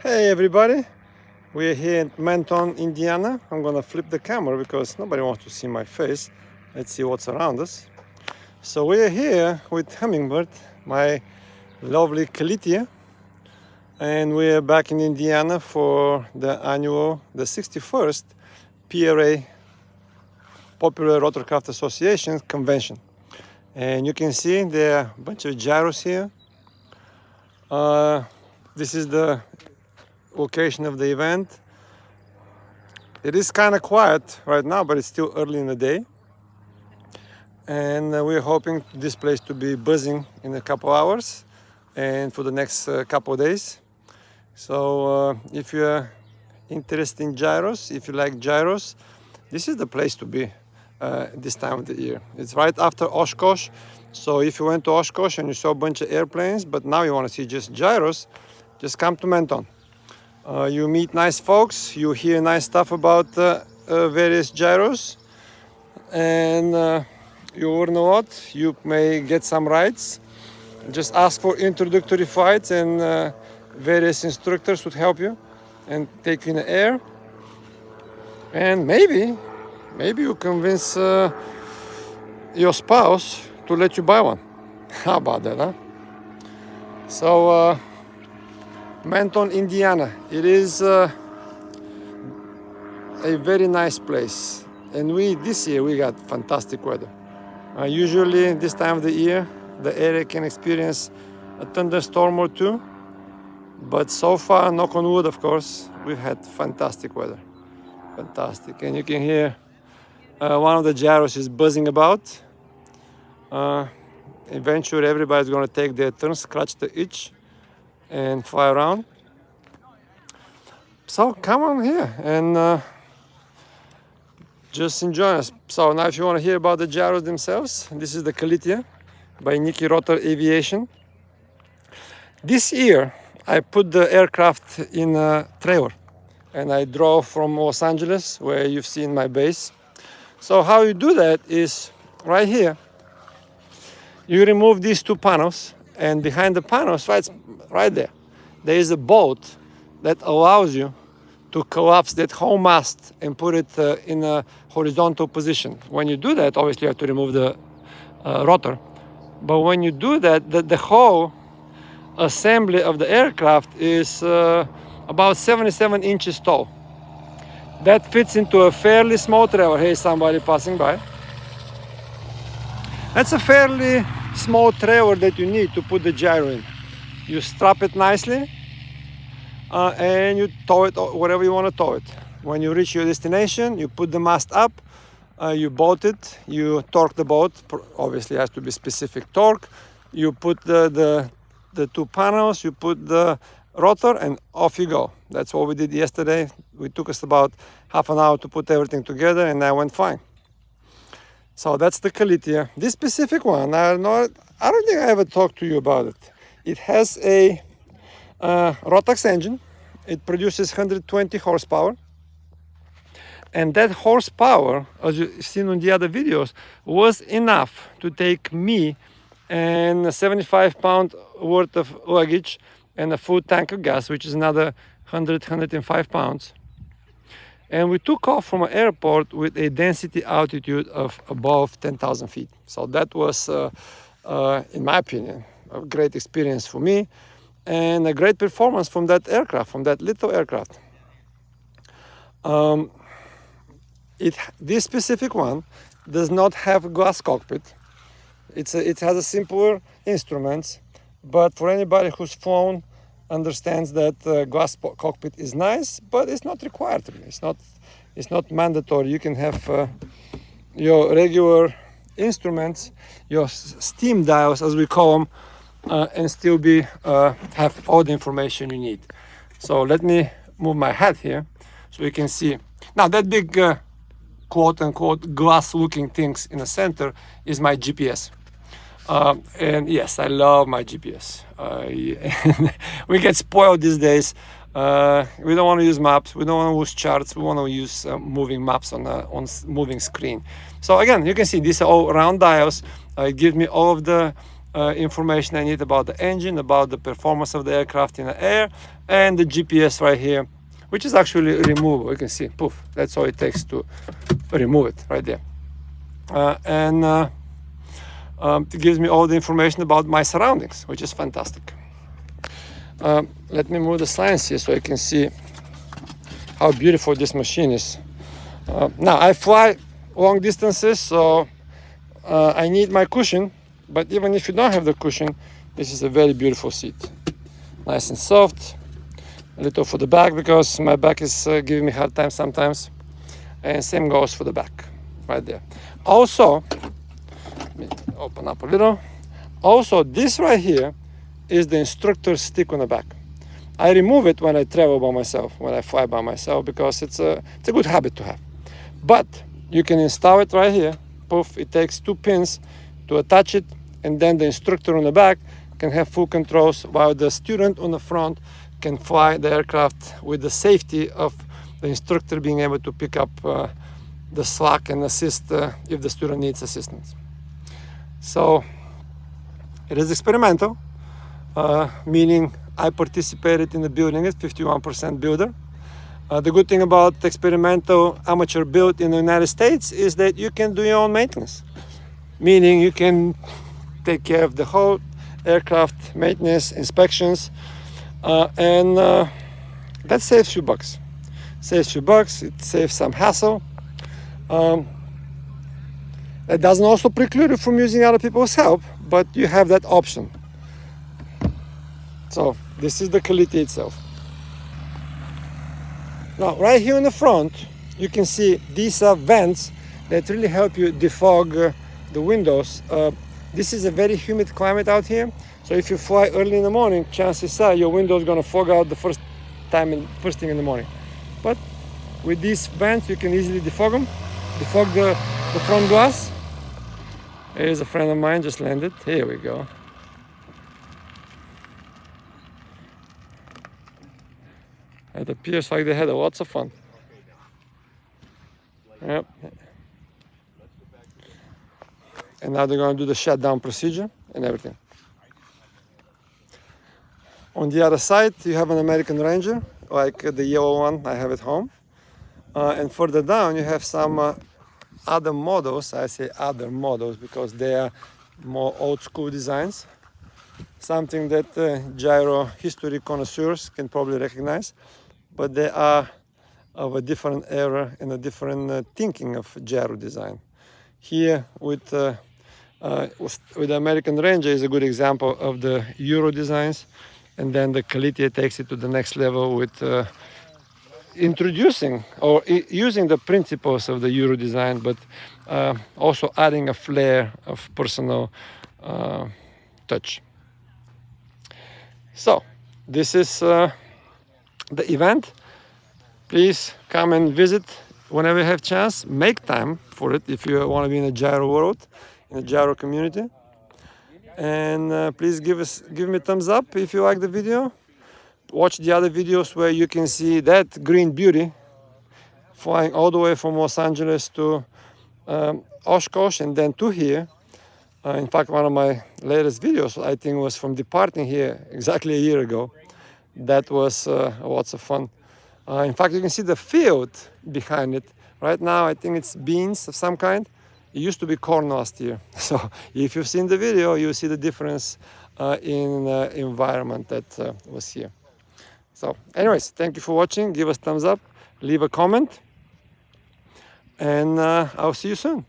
Hey everybody, we're here in Mentone, Indiana. I'm gonna flip the camera because nobody wants to see my face. Let's see what's around us. So we're here with Hummingbird, my lovely Calitia, and we're back in Indiana for the 61st PRA, Popular Rotorcraft Association convention. And you can see there are a bunch of gyros here. This is the location of the event. It is kind of quiet right now, but it's still early in the day, and we're hoping this place to be buzzing in a couple hours and for the next couple of days. So if you're interested in gyros, if you like gyros, this is the place to be this time of the year. It's right after Oshkosh, so if you went to Oshkosh and you saw a bunch of airplanes but now you want to see just gyros, just come to Mentone. You meet nice folks, you hear nice stuff about various gyros, and you learn a lot. You may get some rides. Just ask for introductory flights, and various instructors would help you and take you in the air. And maybe you convince your spouse to let you buy one. How about that, huh? So, Mentone, Indiana. It is a very nice place, and this year we got fantastic weather. Usually this time of the year the area can experience a thunderstorm or two, but so far, knock on wood, of course, we've had fantastic weather. Fantastic. And you can hear one of the gyros is buzzing about. Eventually everybody's going to take their turn, scratch the itch, and fly around. So come on here and just enjoy us. So now if you want to hear about the gyros themselves, this is the Calitia by Gyroplane Aviation. This year I put the aircraft in a trailer and I drove from Los Angeles, where you've seen my base. So how you do that is right here. You remove these two panels, and behind the panels, right there is a bolt that allows you to collapse that whole mast and put it in a horizontal position. When you do that, obviously you have to remove the rotor. But when you do that, the whole assembly of the aircraft is about 77 inches tall. That fits into a fairly small trailer. Hey, somebody passing by. That's a fairly small trailer that you need to put the gyro in. You strap it nicely and you tow it wherever you want to tow it. When you reach your destination, you put the mast up, you bolt it, you torque the boat. Obviously it has to be specific torque. You put the two panels, you put the rotor, and off you go. That's what we did yesterday. It took us about half an hour to put everything together, and that went fine. So that's the Calitia. This specific one, I don't think I ever talked to you about it. It has a Rotax engine. It produces 120 horsepower. And that horsepower, as you've seen on the other videos, was enough to take me and a 75-pound worth of luggage and a full tank of gas, which is another 105 pounds. And we took off from an airport with a density altitude of above 10,000 feet. So that was, in my opinion, a great experience for me and a great performance from that aircraft, from that little aircraft. This specific one does not have a glass cockpit. It has a simpler instruments, but for anybody who's flown, understands that glass cockpit is nice, but it's not required. It's not mandatory. You can have your regular instruments, your steam dials, as we call them, and still have all the information you need. So let me move my head here so you can see. Now that big quote-unquote glass-looking things in the center is my GPS. And yes, I love my GPS. We get spoiled these days. We don't want to use maps. We don't want to use charts. We want to use moving maps on moving screen. So again, you can see these are all round dials. It gives me all of the information I need about the engine, about the performance of the aircraft in the air, and the GPS right here, which is actually removable. You can see, poof, that's all it takes to remove it right there. It gives me all the information about my surroundings, which is fantastic. Let me move the science here so you can see how beautiful this machine is. Now, I fly long distances, so I need my cushion, but even if you don't have the cushion, this is a very beautiful seat. Nice and soft, a little for the back because my back is giving me a hard time sometimes, and same goes for the back, right there. Also, let me open up a little. Also, this right here is the instructor's stick on the back. I remove it when I travel by myself, when I fly by myself, because it's a good habit to have. But you can install it right here. Poof, it takes 2 pins to attach it, and then the instructor on the back can have full controls while the student on the front can fly the aircraft with the safety of the instructor being able to pick up the slack and assist if the student needs assistance. So it is experimental, meaning I participated in the building it, 51% builder. The good thing about experimental amateur build in the United States is that you can do your own maintenance, meaning you can take care of the whole aircraft maintenance, inspections, and that saves you bucks. Saves you bucks, it saves some hassle. That doesn't also preclude you from using other people's help, but you have that option. So this is the Kaliti itself. Now, right here in the front, you can see these are vents that really help you defog the windows. This is a very humid climate out here, so if you fly early in the morning, chances are your window is going to fog out the first thing in the morning. But with these vents, you can easily defog them, defog the front glass. Here's a friend of mine just landed. Here we go. It appears like they had lots of fun. Yep. And now they're going to do the shutdown procedure and everything. On the other side, you have an American Ranger, like the yellow one I have at home. And further down, you have some other models. I say other models because they are more old school designs. Something that gyro history connoisseurs can probably recognize. But they are of a different era and a different thinking of gyro design. Here with the American Ranger is a good example of the Euro designs, and then the Kaliti takes it to the next level with introducing or using the principles of the Euro design, but also adding a flair of personal touch. So this is the event. Please come and visit whenever you have chance. Make time for it if you want to be in the gyro world, in the gyro community. And please give me a thumbs up if you like the video. Watch the other videos where you can see that green beauty flying all the way from Los Angeles to Oshkosh and then to here. In fact, one of my latest videos I think was from departing here exactly a year ago. That was lots of fun. In fact, you can see the field behind it. Right now, I think it's beans of some kind. It used to be corn last year. So if you've seen the video, you'll see the difference in the environment that was here. So anyways, thank you for watching. Give us a thumbs up, leave a comment, and I'll see you soon.